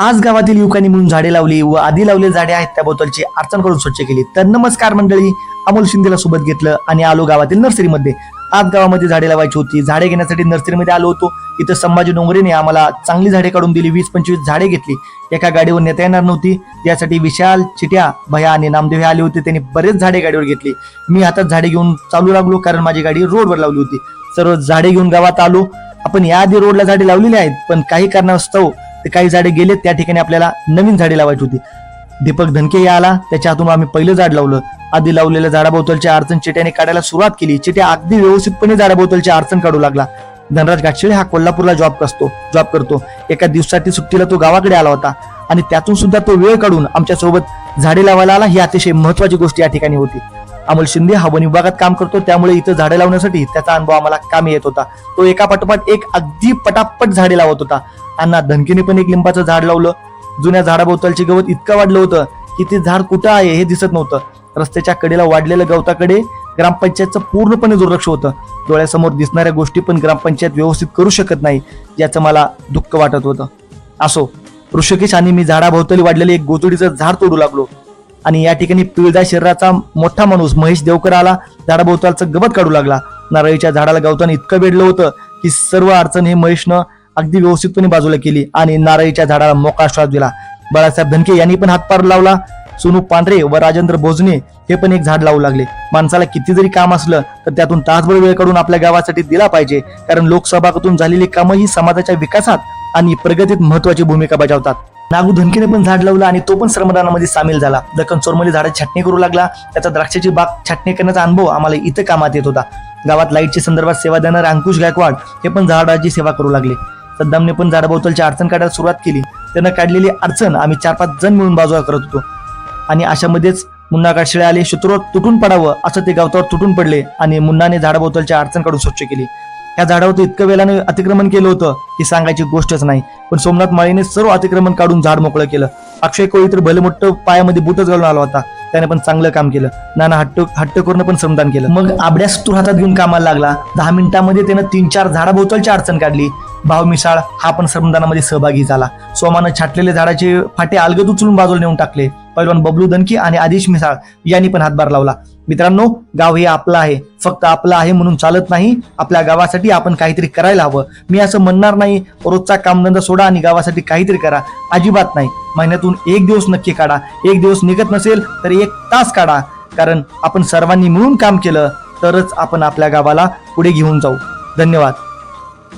आज गावातील युवकांनी मिळून झाडे लावली व आधी लावलेली झाडे आहेत त्याबद्दलची अडचण करून स्वच्छ केली। तर नमस्कार मंडळी, अमोल शिंदेला सोबत घेतलं आणि आलो गावातील नर्सरीमध्ये। आज गावामध्ये झाडे लावायची होती, झाडे घेण्यासाठी नर्सरीमध्ये आलो होतो। इथं संभाजी डोंगरेने आम्हाला चांगली झाडे काढून दिली, 20-25 झाडे घेतली। एका गाडीवर नेता येणार नव्हती, त्यासाठी विशाल, चिट्या, भया आणि नामदेव हे आले होते। त्यांनी बरेच झाडे गाडीवर घेतली। मी हातात झाडे घेऊन चालू लागलो, कारण माझी गाडी रोडवर लावली होती। सर्व झाडे घेऊन गावात आलो। आपण याआधी रोडला झाडे लावलेली आहेत, पण काही कारणास्तव ते काही झाडे गेले, त्या ठिकाणी आपल्याला नवीन झाडे लावायची होती। दीपक धनके आला, त्याच्या हातून आम्ही पहिलं झाड लावलं। आधी लावलेल्या झाडाभोवतालची अडचण चिट्याने काढायला सुरुवात केली। चिट्या अगदी व्यवस्थितपणे झाडाभोवतालची अडचण काढू लागला। धनराज गाडशिळे हा कोल्हापूरला जॉब करतो। एका दिवसासाठी सुट्टीला तो गावाकडे आला होता आणि त्यातून सुद्धा तो वेळ काढून आमच्या सोबत झाडे लावायला आला। ही अतिशय महत्वाची गोष्ट या ठिकाणी होती। अमोल शिंदे हा वन विभागात काम करतो, त्यामुळे इथं झाडे लावण्यासाठी त्याचा अनुभव आम्हाला कामी येत होता। तो एका पाठोपाठ एक अगदी पटापट झाडे लावत होता। अण्णा धनकेने पण एक लिंबाचं झाड लावलं। जुन्या झाडाभोवतालचे गवत इतकं वाढलं होतं की ते झाड कुठं आहे हे दिसत नव्हतं। रस्त्याच्या कडेला वाढलेल्या गवताकडे ग्रामपंचायतचं पूर्णपणे दुर्लक्ष होतं। डोळ्यासमोर दिसणाऱ्या गोष्टी पण ग्रामपंचायत व्यवस्थित करू शकत नाही, याचं मला दुःख वाटत होतं। असो, ऋषिकेश आणि मी झाडाभोवताली वाढलेले एक गोचडीचं झाड तोडू लागलो आणि या ठिकाणी पिळदार शरीराचा मोठा माणूस महेश देवकर आला। झाडाभोवतालचं गवत काढू लागला। नारळीच्या झाडाला गवताने इतकं वेढलं होतं की सर्व अडचण हे महेशनं अगदी व्यवस्थितपणे बाजूला केली आणि नारळीच्या झाडाला मोकळा श्वास दिला। बाळासाहेब धनके यांनी पण हातभार लावला। सोनू पांढरे व राजेंद्र भोजने हे पण एक झाड लावू लागले। माणसाला किती जरी काम असलं तर त्यातून तासभर वेळ काढून आपल्या गावासाठी दिला पाहिजे, कारण लोकसभागातून झालेली कामं ही समाजाच्या विकासात आणि प्रगतीत महत्वाची भूमिका बजावतात। नागू धनकेने पण झाड लावलं आणि तो पण श्रमदानामध्ये सामील झाला। दक्कन चोरमली झाडे छाटणी करू लागला। त्याचा द्राक्षाची बाग छाटणी करण्याचा अनुभव आम्हाला इथं कामात येत होता। गावात लाईटच्या संदर्भात सेवा देणारे अंकुश गायकवाड हे पण झाडाची सेवा करू लागले। सद्दामने पण झाडाभोवतालची अडचण काढायला सुरुवात केली। त्यानं काढलेली अडचण आम्ही 4-5 जण मिळून बाजूला करत होतो आणि अशामध्येच मुन्ना गाडशिळे आले। शत्रूवर तुटून पडावं असं ते गवतावर तुटून पडले आणि मुन्नाने झाडाभोवतालची अडचण काढून स्वच्छ केली। या झाडावर इतकं वेळाने अतिक्रमण केलं होतं की सांगायची गोष्टच नाही, पण सोमनाथ माळीने सर्व अतिक्रमण काढून झाड मोकळं केलं। अक्षय कोळी तर भले मोठं पायामध्ये बुटच घालून आला होता, त्याने पण चांगलं काम केलं। नाना हट्ट करून पण श्रमदान केलं। मग आबड्यास तूर हातात घेऊन कामाला लागला। 10 मिनिटांमध्ये त्यानं 3-4 झाडाभोवतालची अडचण काढली। भाव मिसाळ हा पण श्रमदानामध्ये सहभागी झाला। सोमानं छाटलेले झाडाचे फाटे अलगद उचलून बाजूला नेऊन टाकले। पैलवान बबलू धनकी आणि आदिश मिसाळ यांनी पण हातभार लावला। मित्रांनो, गाव हे आपलं आहे, फक्त आपलं आहे म्हणून चालत नाही। आपल्या गावासाठी आपण काहीतरी करायला हवं। मी असं म्हणणार नाही रोजचा कामधंदा सोडा आणि गावासाठी काहीतरी करा, अजिबात नाही। महिन्यातून 1 दिवस नक्की काढा। 1 दिवस निघत नसेल तर 1 तास काढा, कारण आपण सर्वांनी मिळून काम केलं तरच आपण आपल्या गावाला पुढे घेऊन जाऊ। धन्यवाद।